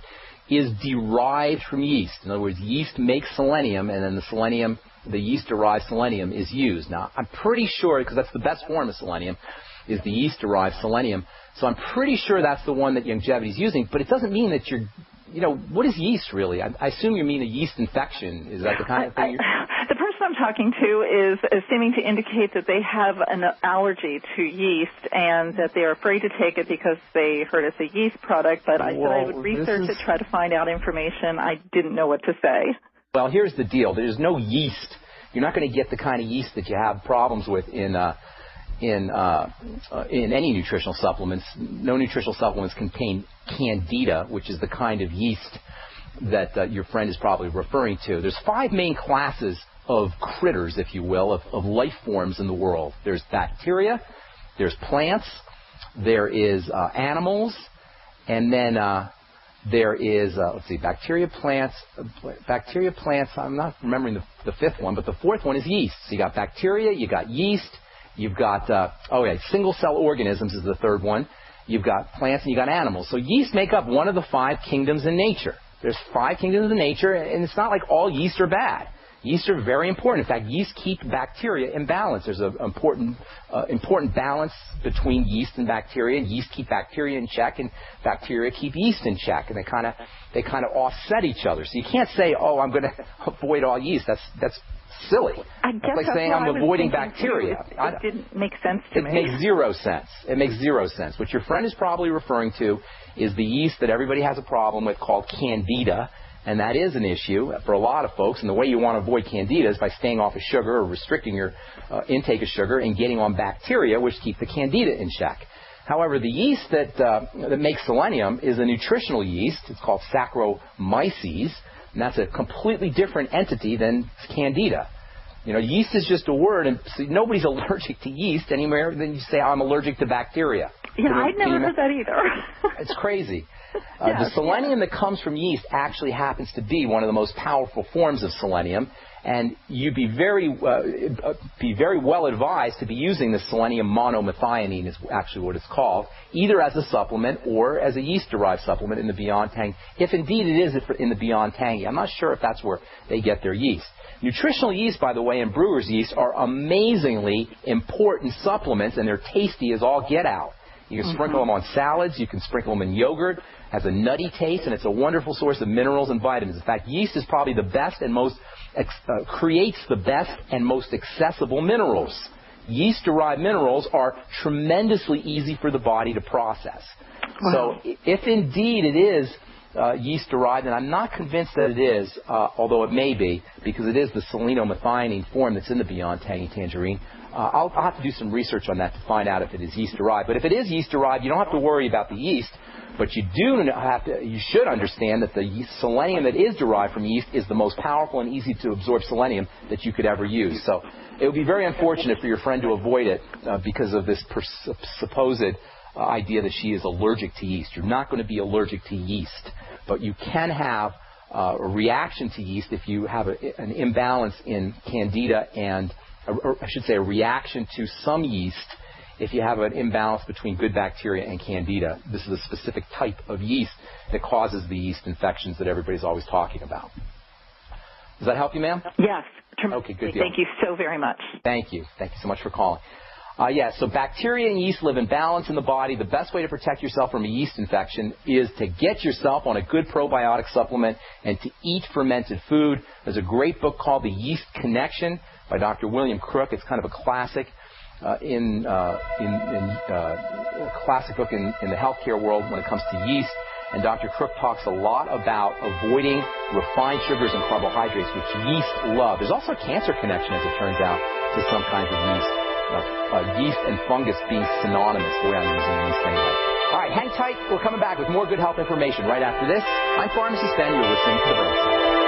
is derived from yeast. In other words, yeast makes selenium, and then the yeast-derived selenium is used. Now, I'm pretty sure, because that's the best form of selenium, is the yeast-derived selenium. So I'm pretty sure that's the one that longevity is using, but it doesn't mean that what is yeast really? I assume you mean a yeast infection. Is that the kind of thing the person I'm talking to is seeming to indicate that they have an allergy to yeast and that they're afraid to take it because they heard it's a yeast product, but I said I would research it, try to find out information. I didn't know what to say. Well, here's the deal. There's no yeast. You're not going to get the kind of yeast that you have problems with in any nutritional supplements. No nutritional supplements contain candida, which is the kind of yeast that your friend is probably referring to. There's 5 main classes of critters, if you will, of life forms in the world. There's bacteria, there's plants, there is animals, and then there is, bacteria, plants, I'm not remembering the 5th one, but the 4th one is yeast. So you got bacteria, you got yeast, you've got, single-cell organisms is the 3rd one. You've got plants and you've got animals. So yeast make up one of the 5 kingdoms in nature. There's 5 kingdoms in nature, and it's not like all yeast are bad. Yeast are very important. In fact, yeast keep bacteria in balance. There's an important balance between yeast and bacteria. Yeast keep bacteria in check, and bacteria keep yeast in check, and they kind of offset each other. So you can't say, "Oh, I'm going to avoid all yeast." That's silly. I guess that's like saying I'm avoiding bacteria. It didn't make sense to me. It makes zero sense. It makes zero sense. What your friend is probably referring to is the yeast that everybody has a problem with called candida. And that is an issue for a lot of folks. And the way you want to avoid candida is by staying off of sugar or restricting your intake of sugar and getting on bacteria, which keep the candida in check. However, the yeast that makes selenium is a nutritional yeast. It's called Saccharomyces, and that's a completely different entity than candida. Yeast is just a word, and so nobody's allergic to yeast anywhere than you say, I'm allergic to bacteria. Yeah, I'd never heard that either. It's crazy. Yes, the selenium that comes from yeast actually happens to be one of the most powerful forms of selenium, and you'd be very well advised to be using the selenium monomethionine is actually what it's called, either as a supplement or as a yeast-derived supplement in the Beyond Tangy, if indeed it is in the Beyond Tangy. I'm not sure if that's where they get their yeast. Nutritional yeast, by the way, and brewer's yeast are amazingly important supplements, and they're tasty as all get out. You can sprinkle them on salads. You can sprinkle them in yogurt. Has a nutty taste, and it's a wonderful source of minerals and vitamins. In fact, yeast is probably the best and most creates the best and most accessible minerals. Yeast-derived minerals are tremendously easy for the body to process. Wow. So if indeed it is yeast-derived, and I'm not convinced that it is, although it may be, because it is the selenomethionine form that's in the Beyond Tangy Tangerine. I'll have to do some research on that to find out if it is yeast-derived. But if it is yeast-derived, you don't have to worry about the yeast. But you should understand that the selenium that is derived from yeast is the most powerful and easy to absorb selenium that you could ever use. So it would be very unfortunate for your friend to avoid it because of this supposed idea that she is allergic to yeast. You're not going to be allergic to yeast, but you can have a reaction to yeast if you have an imbalance in candida and, or I should say, a reaction to some yeast. If you have an imbalance between good bacteria and candida, this is a specific type of yeast that causes the yeast infections that everybody's always talking about. Does that help you, ma'am? Yes. Okay, good deal. Thank you so very much. Thank you. Thank you so much for calling. So bacteria and yeast live in balance in the body. The best way to protect yourself from a yeast infection is to get yourself on a good probiotic supplement and to eat fermented food. There's a great book called The Yeast Connection by Dr. William Crook. It's kind of a classic. A classic book in the healthcare world when it comes to yeast. And Dr. Crook talks a lot about avoiding refined sugars and carbohydrates, which yeast love. There's also a cancer connection, as it turns out, to some kinds of yeast. Yeast and fungus being synonymous, the way I'm using yeast anyway. All right, hang tight. We're coming back with more good health information right after this. I'm Pharmacist Ben. You're listening to The Brightside.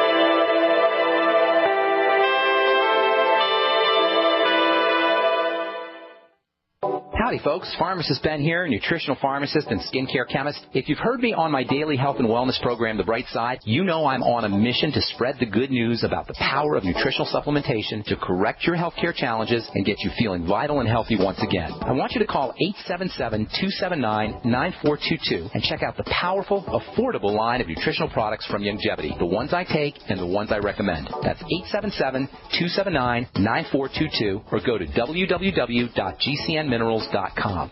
Howdy, folks. Pharmacist Ben here, nutritional pharmacist and skincare chemist. If you've heard me on my daily health and wellness program, The Bright Side, you know I'm on a mission to spread the good news about the power of nutritional supplementation to correct your healthcare challenges and get you feeling vital and healthy once again. I want you to call 877-279-9422 and check out the powerful, affordable line of nutritional products from Youngevity, the ones I take and the ones I recommend. That's 877-279-9422 or go to www.gcnminerals.com.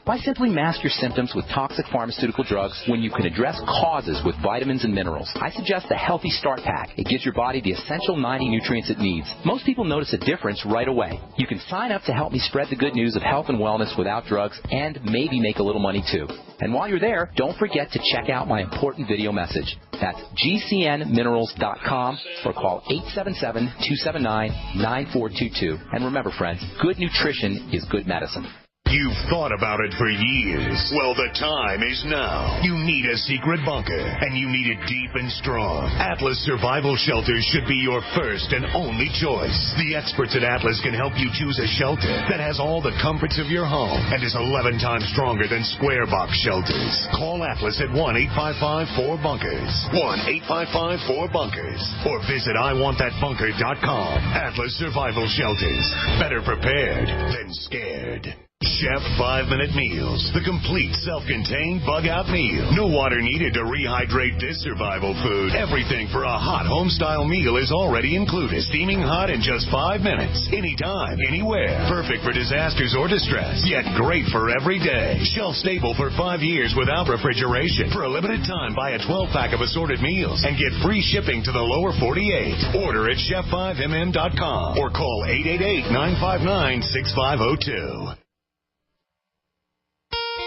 Why simply mask your symptoms with toxic pharmaceutical drugs when you can address causes with vitamins and minerals? I suggest the Healthy Start Pack. It gives your body the essential 90 nutrients it needs. Most people notice a difference right away. You can sign up to help me spread the good news of health and wellness without drugs and maybe make a little money too. And while you're there, don't forget to check out my important video message. That's gcnminerals.com or call 877-279-9422. And remember, friends, good nutrition is good medicine. You've thought about it for years. Well, the time is now. You need a secret bunker, and you need it deep and strong. Atlas Survival Shelters should be your first and only choice. The experts at Atlas can help you choose a shelter that has all the comforts of your home and is 11 times stronger than square box shelters. Call Atlas at 1-855-4BUNKERS. 1-855-4BUNKERS. Or visit IWantThatBunker.com. Atlas Survival Shelters. Better prepared than scared. Chef 5-Minute Meals, the complete self-contained bug-out meal. No water needed to rehydrate this survival food. Everything for a hot home-style meal is already included. Steaming hot in just 5 minutes. Anytime, anywhere. Perfect for disasters or distress, yet great for every day. Shelf-stable for 5 years without refrigeration. For a limited time, buy a 12-pack of assorted meals and get free shipping to the lower 48. Order at chef5mm.com or call 888-959-6502.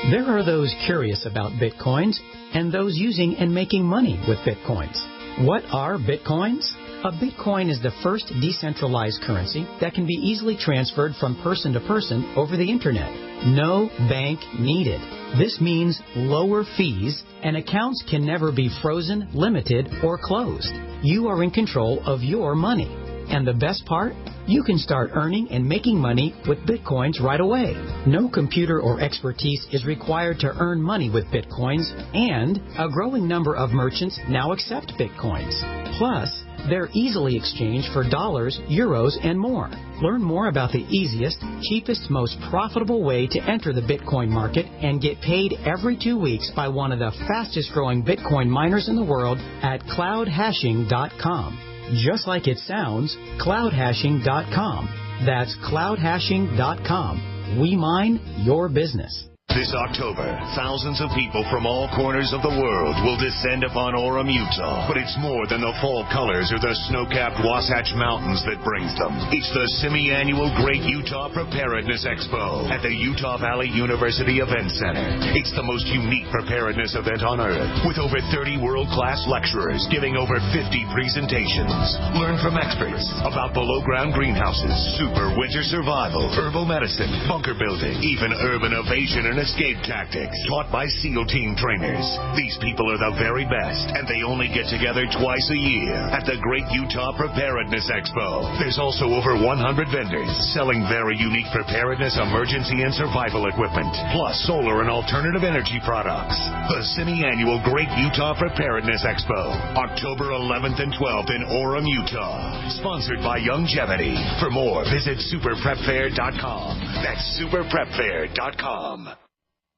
There are those curious about Bitcoins and those using and making money with Bitcoins. What are Bitcoins? A Bitcoin is the first decentralized currency that can be easily transferred from person to person over the Internet. No bank needed. This means lower fees, and accounts can never be frozen, limited, or closed. You are in control of your money. And the best part? You can start earning and making money with Bitcoins right away. No computer or expertise is required to earn money with Bitcoins, and a growing number of merchants now accept Bitcoins. Plus, they're easily exchanged for dollars, euros, and more. Learn more about the easiest, cheapest, most profitable way to enter the Bitcoin market and get paid every 2 weeks by one of the fastest growing Bitcoin miners in the world at cloudhashing.com. Just like it sounds, cloudhashing.com. That's cloudhashing.com. We mine your business. This October, thousands of people from all corners of the world will descend upon Orem, Utah. But it's more than the fall colors or the snow-capped Wasatch Mountains that brings them. It's the semi-annual Great Utah Preparedness Expo at the Utah Valley University Event Center. It's the most unique preparedness event on earth, with over 30 world-class lecturers giving over 50 presentations. Learn from experts about below-ground greenhouses, super winter survival, herbal medicine, bunker building, even urban evasion and escape tactics taught by SEAL team trainers. These people are the very best, and they only get together twice a year at the Great Utah Preparedness Expo. There's also over 100 vendors selling very unique preparedness, emergency, and survival equipment, plus solar and alternative energy products. The semi-annual Great Utah Preparedness Expo, October 11th and 12th in Orem, Utah. Sponsored by Youngevity. For more, visit superprepfair.com. That's superprepfair.com.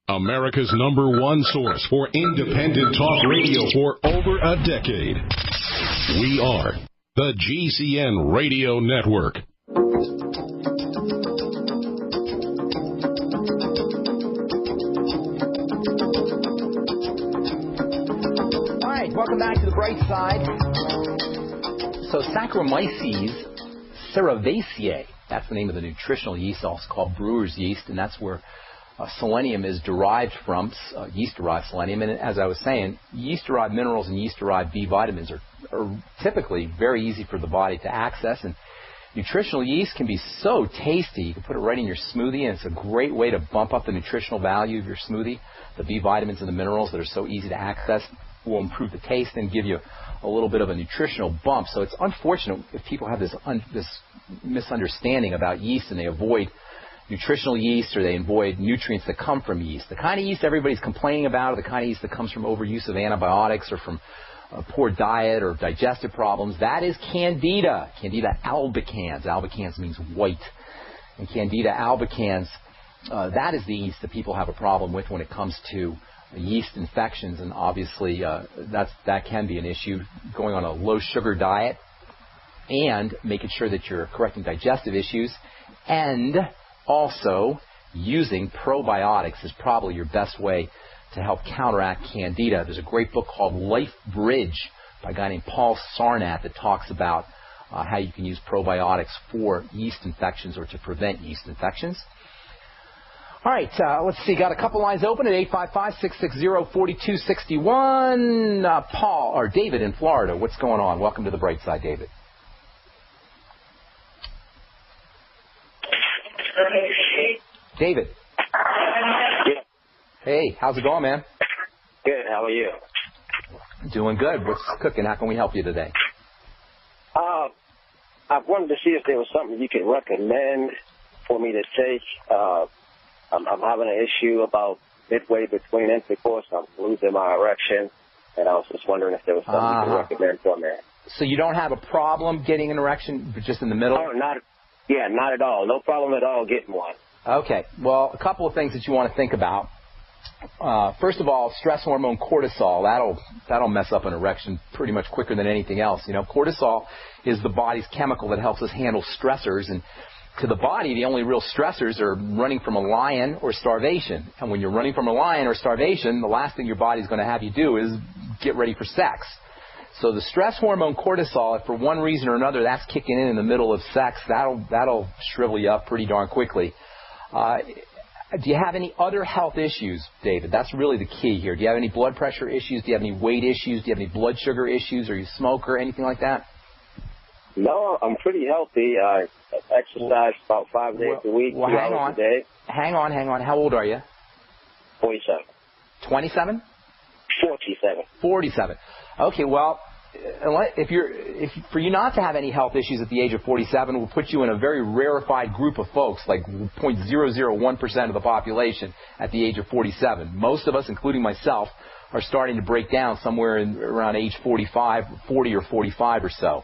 America's #1 source for independent talk radio for over a decade. We are the GCN Radio Network. All right, welcome back to the bright side. So Saccharomyces cerevisiae, that's the name of the nutritional yeast, also called brewer's yeast, and that's where selenium is derived from, yeast-derived selenium. And as I was saying, yeast-derived minerals and yeast-derived B vitamins are typically very easy for the body to access. And nutritional yeast can be so tasty. You can put it right in your smoothie, and it's a great way to bump up the nutritional value of your smoothie. The B vitamins and the minerals that are so easy to access will improve the taste and give you a little bit of a nutritional bump. So it's unfortunate if people have this misunderstanding about yeast and they avoid nutritional yeast, or they avoid nutrients that come from yeast. The kind of yeast everybody's complaining about, or the kind of yeast that comes from overuse of antibiotics or from a poor diet or digestive problems, that is Candida. Candida albicans. Albicans means white. And Candida albicans, that is the yeast that people have a problem with when it comes to yeast infections. And obviously that can be an issue. Going on a low sugar diet and making sure that you're correcting digestive issues, and also using probiotics is probably your best way to help counteract Candida. There's a great book called Life Bridge by a guy named Paul Sarnat that talks about how you can use probiotics for yeast infections or to prevent yeast infections. All right, let's see. Got a couple lines open at 855-660-4261. Paul or David in Florida, what's going on? Welcome to the Bright Side, David. David. Yeah. Hey, how's it going, man? Good. How are you? Doing good. What's cooking? How can we help you today? I wanted to see if there was something you could recommend for me to take. I'm having an issue about midway between intercourse. I'm losing my erection, and I was just wondering if there was something you could recommend for me. So you don't have a problem getting an erection, but just in the middle? Oh, not at all. No problem at all getting one. Okay. Well, a couple of things that you want to think about. First of all, stress hormone cortisol, that'll mess up an erection pretty much quicker than anything else. You know, cortisol is the body's chemical that helps us handle stressors, and to the body, the only real stressors are running from a lion or starvation. And when you're running from a lion or starvation, the last thing your body's going to have you do is get ready for sex. So the stress hormone cortisol, if for one reason or another that's kicking in the middle of sex, that'll shrivel you up pretty darn quickly. Do you have any other health issues, David? That's really the key here. Do you have any blood pressure issues? Do you have any weight issues? Do you have any blood sugar issues? Are you a smoker? Anything like that? No, I'm pretty healthy. I exercise about 5 days a week, 2 hours a day. Hang on. How old are you? 47. 27? 47. 47. Okay, well, for you not to have any health issues at the age of 47 will put you in a very rarefied group of folks, like 0.001% of the population at the age of 47. Most of us, including myself, are starting to break down somewhere around age 40 or 45 or so.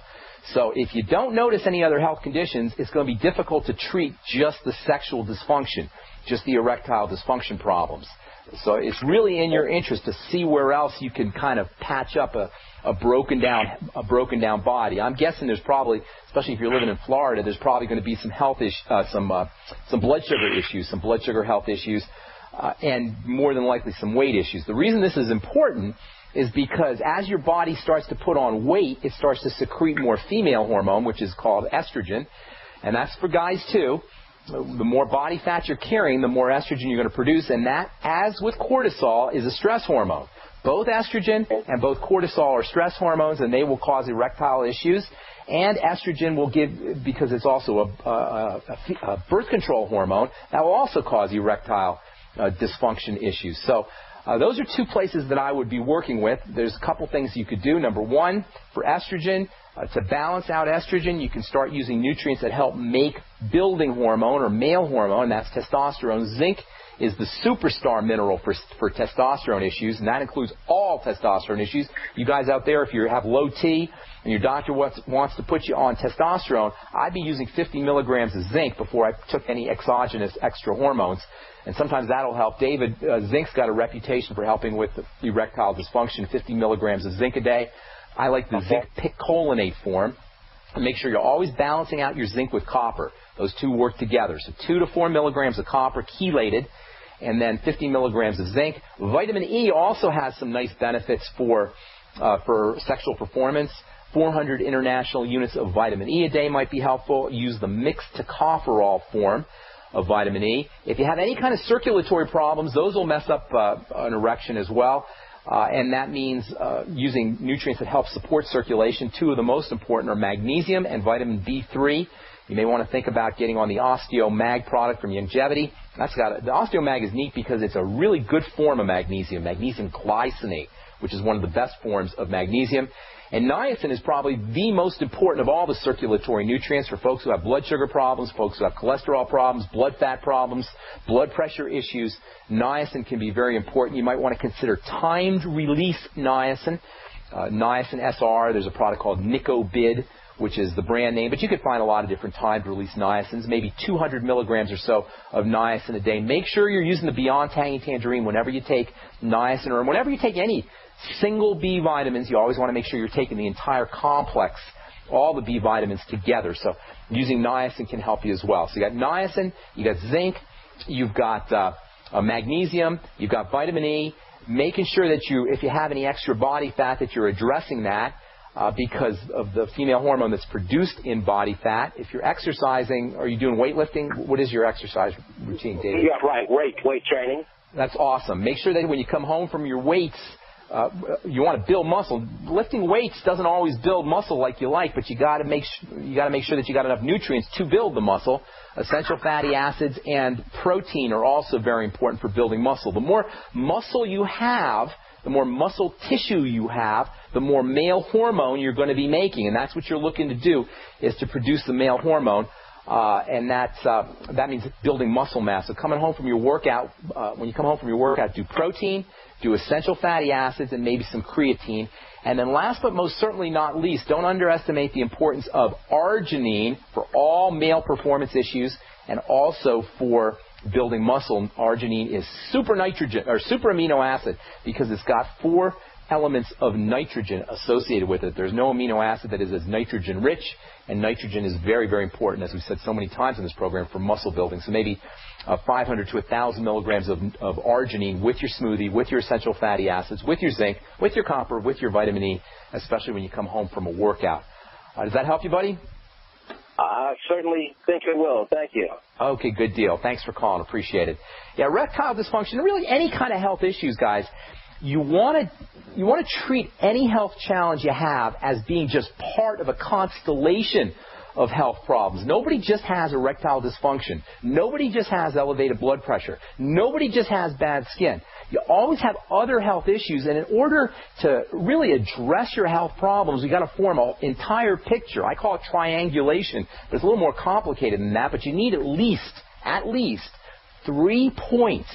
So if you don't notice any other health conditions, it's going to be difficult to treat just the sexual dysfunction, just the erectile dysfunction problems. So it's really in your interest to see where else you can kind of patch up a broken down body. I'm guessing there's probably, especially if you're living in Florida, there's probably going to be some health some blood sugar issues, some blood sugar health issues, and more than likely some weight issues. The reason this is important is because as your body starts to put on weight, it starts to secrete more female hormone, which is called estrogen, and that's for guys too. The more body fat you're carrying, the more estrogen you're going to produce, and that, as with cortisol, is a stress hormone. Both estrogen and both cortisol are stress hormones, and they will cause erectile issues. And estrogen will give, because it's also a birth control hormone, that will also cause erectile dysfunction issues. So those are two places that I would be working with. There's a couple things you could do. Number one, for estrogen, to balance out estrogen, you can start using nutrients that help make building hormone or male hormone. That's testosterone. Zinc is the superstar mineral for testosterone issues, and that includes all testosterone issues. You guys out there, if you have low T and your doctor wants to put you on testosterone, I'd be using 50 milligrams of zinc before I took any exogenous extra hormones. And sometimes that'll help. David, zinc's got a reputation for helping with erectile dysfunction, 50 milligrams of zinc a day. I like the zinc picolinate form. And make sure you're always balancing out your zinc with copper. Those two work together. So 2 to 4 milligrams of copper chelated, and then 50 milligrams of zinc. Vitamin E also has some nice benefits for sexual performance. 400 international units of vitamin E a day might be helpful. Use the mixed tocopherol form of vitamin E. If you have any kind of circulatory problems, those will mess up an erection as well. And that means using nutrients that help support circulation. Two of the most important are magnesium and vitamin B3. You may want to think about getting on the OsteoMag product from Longevity. The OsteoMag is neat because it's a really good form of magnesium, magnesium glycinate, which is one of the best forms of magnesium. And niacin is probably the most important of all the circulatory nutrients for folks who have blood sugar problems, folks who have cholesterol problems, blood fat problems, blood pressure issues. Niacin can be very important. You might want to consider timed release niacin, niacin SR. There's a product called Nicobid, which is the brand name, but you could find a lot of different timed release niacins, maybe 200 milligrams or so of niacin a day. Make sure you're using the Beyond Tangy Tangerine whenever you take niacin, or whenever you take any single B vitamins. You always want to make sure you're taking the entire complex, all the B vitamins together. So using niacin can help you as well. So you got niacin, you got zinc, you've got magnesium, you've got vitamin E. Making sure that if you have any extra body fat, that you're addressing that. Because of the female hormone that's produced in body fat. If you're exercising, are you doing weightlifting? What is your exercise routine, David? Yeah, right. Weight training. That's awesome. Make sure that when you come home from your weights, you want to build muscle. Lifting weights doesn't always build muscle like you like, but you got to make sure that you got enough nutrients to build the muscle. Essential fatty acids and protein are also very important for building muscle. The more muscle you have, the more muscle tissue you have, the more male hormone you're going to be making. And that's what you're looking to do, is to produce the male hormone. And that means building muscle mass. So coming home from your workout, when you come home from your workout, do protein, do essential fatty acids, and maybe some creatine. And then last but most certainly not least, don't underestimate the importance of arginine for all male performance issues and also for building muscle. Arginine is super amino acid because it's got 4 elements of nitrogen associated with it. There's no amino acid that is as nitrogen rich, and nitrogen is very, very important, as we've said so many times in this program, for muscle building. So maybe 500 to 1,000 milligrams of arginine with your smoothie, with your essential fatty acids, with your zinc, with your copper, with your vitamin E, especially when you come home from a workout. Does that help you, buddy? I certainly think it will. Thank you. Okay, good deal. Thanks for calling. Appreciate it. Yeah, erectile dysfunction, really any kind of health issues, guys, you want to treat any health challenge you have as being just part of a constellation of health problems. Nobody just has erectile dysfunction. Nobody just has elevated blood pressure. Nobody just has bad skin. You always have other health issues, and in order to really address your health problems, you've got to form an entire picture. I call it triangulation, but it's a little more complicated than that, but you need at least 3 points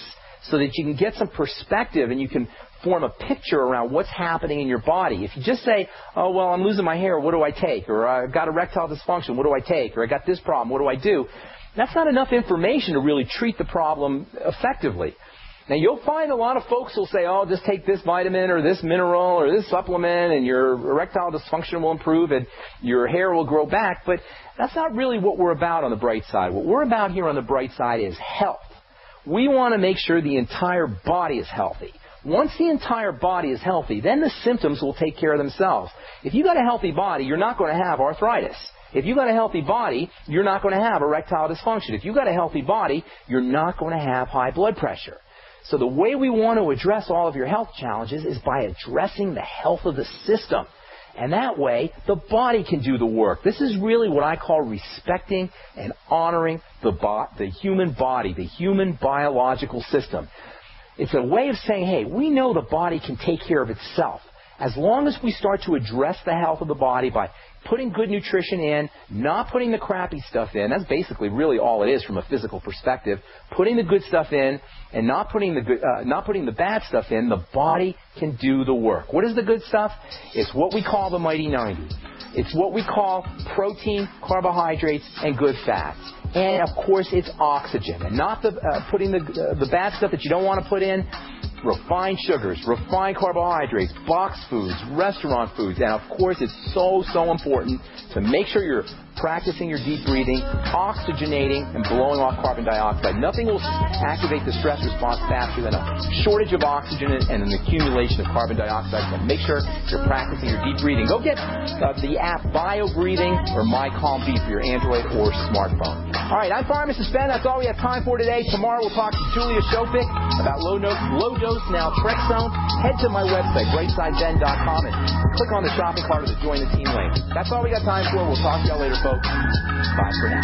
so that you can get some perspective and you can form a picture around what's happening in your body. If you just say, oh, well, I'm losing my hair, what do I take? Or I've got erectile dysfunction, what do I take? Or I got this problem, what do I do? That's not enough information to really treat the problem effectively. Now, you'll find a lot of folks will say, oh, just take this vitamin or this mineral or this supplement and your erectile dysfunction will improve and your hair will grow back. But that's not really what we're about on the bright side. What we're about here on the bright side is health. We want to make sure the entire body is healthy. Once the entire body is healthy, then the symptoms will take care of themselves. If you've got a healthy body, you're not going to have arthritis. If you've got a healthy body, you're not going to have erectile dysfunction. If you've got a healthy body, you're not going to have high blood pressure. So the way we want to address all of your health challenges is by addressing the health of the system. And that way, the body can do the work. This is really what I call respecting and honoring the human body, the human biological system. It's a way of saying, hey, we know the body can take care of itself. As long as we start to address the health of the body by putting good nutrition in, not putting the crappy stuff in, that's basically really all it is from a physical perspective, putting the good stuff in and not putting the bad stuff in, the body can do the work. What is the good stuff? It's what we call the mighty 90. It's what we call protein, carbohydrates, and good fats. And, of course, it's oxygen. And not putting the bad stuff that you don't want to put in, refined sugars, refined carbohydrates, boxed foods, restaurant foods. And, of course, it's so important to make sure you're practicing your deep breathing, oxygenating, and blowing off carbon dioxide. Nothing will activate the stress response faster than a shortage of oxygen and an accumulation of carbon dioxide. So make sure you're practicing your deep breathing. Go get the app BioBreathing or MyCalmB for your Android or smartphone. All right, I'm Pharmacist Ben. That's all we have time for today. Tomorrow we'll talk to Julia Shofik about low-dose naltrexone. Head to my website, brightsideben.com, and click on the shopping cart or the Join the Team link. That's all we got time for. We'll talk to y'all later, folks. Bye for now.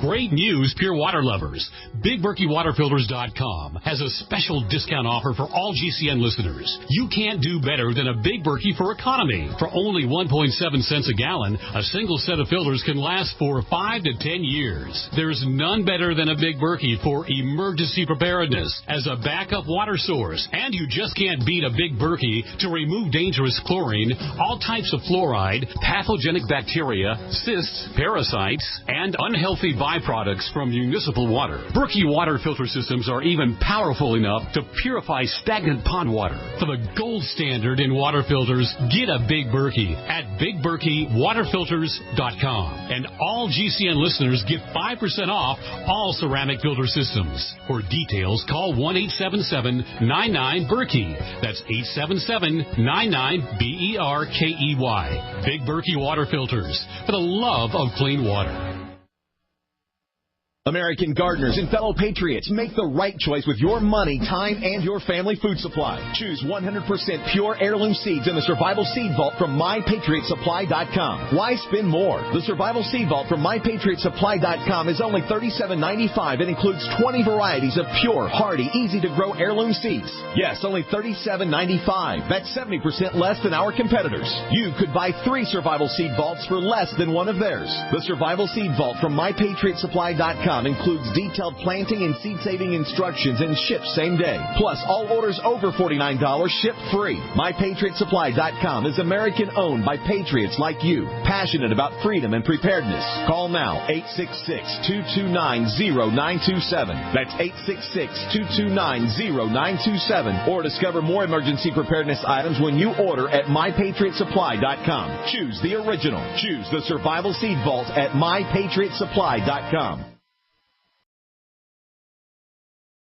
Great news, pure water lovers. BigBerkeyWaterFilters.com has a special discount offer for all GCN listeners. You can't do better than a Big Berkey for economy. For only 1.7 cents a gallon, a single set of filters can last for 5 to 10 years. There's none better than a Big Berkey for emergency preparedness as a backup water source. And you just can't beat a Big Berkey to remove dangerous chlorine, all types of fluoride, pathogenic bacteria, cysts, parasites, and unhealthy byproducts from municipal water. Berkey water filter systems are even powerful enough to purify stagnant pond water. For the gold standard in water filters, get a Big Berkey at BigBerkeyWaterFilters.com. And all GCN listeners get 5% off all ceramic filter systems. For details, call 1-877-99-BERKEY. That's 877-99-BERKEY. Big Berkey Water Filters, for the love of clean water. American gardeners and fellow patriots, make the right choice with your money, time, and your family food supply. Choose 100% pure heirloom seeds in the Survival Seed Vault from MyPatriotSupply.com. Why spend more? The Survival Seed Vault from MyPatriotSupply.com is only $37.95 and includes 20 varieties of pure, hardy, easy-to-grow heirloom seeds. Yes, only $37.95. That's 70% less than our competitors. You could buy 3 Survival Seed Vaults for less than one of theirs. The Survival Seed Vault from MyPatriotSupply.com includes detailed planting and seed-saving instructions and ships same day. Plus, all orders over $49 ship free. MyPatriotSupply.com is American-owned by patriots like you, passionate about freedom and preparedness. Call now, 866-229-0927. That's 866-229-0927. Or discover more emergency preparedness items when you order at MyPatriotSupply.com. Choose the original. Choose the Survival Seed Vault at MyPatriotSupply.com.